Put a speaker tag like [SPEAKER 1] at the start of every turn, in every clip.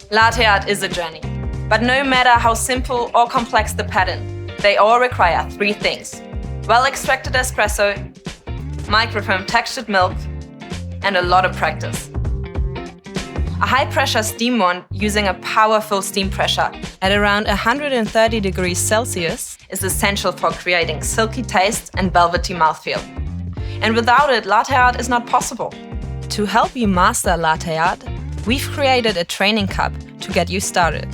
[SPEAKER 1] Latte art is a journey. But no matter how simple or complex the pattern, they all require 3 things: well-extracted espresso, microfoam textured milk, and a lot of practice. A high-pressure steam wand using a powerful steam pressure at around 130 degrees Celsius is essential for creating silky taste and velvety mouthfeel. And without it, latte art is not possible. To help you master latte art, we've created a training cup to get you started.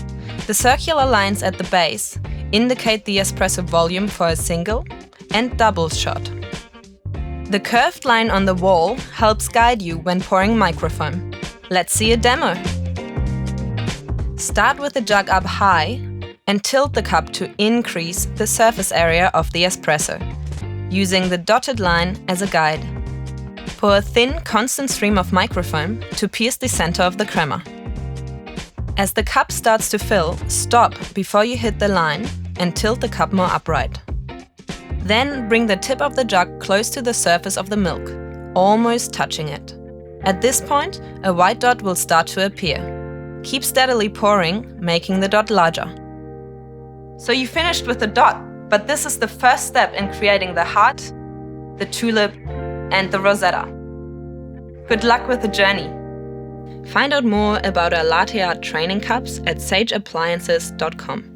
[SPEAKER 1] The circular lines at the base indicate the espresso volume for a single and double shot. The curved line on the wall helps guide you when pouring microfoam. Let's see a demo. Start with the jug up high and tilt the cup to increase the surface area of the espresso, using the dotted line as a guide. Pour a thin, constant stream of microfoam to pierce the center of the crema. As the cup starts to fill, stop before you hit the line and tilt the cup more upright. Then bring the tip of the jug close to the surface of the milk, almost touching it. At this point, a white dot will start to appear. Keep steadily pouring, making the dot larger. So you finished with the dot, but this is the first step in creating the heart, the tulip, and the rosetta. Good luck with the journey! Find out more about our latte art training cups at sageappliances.com.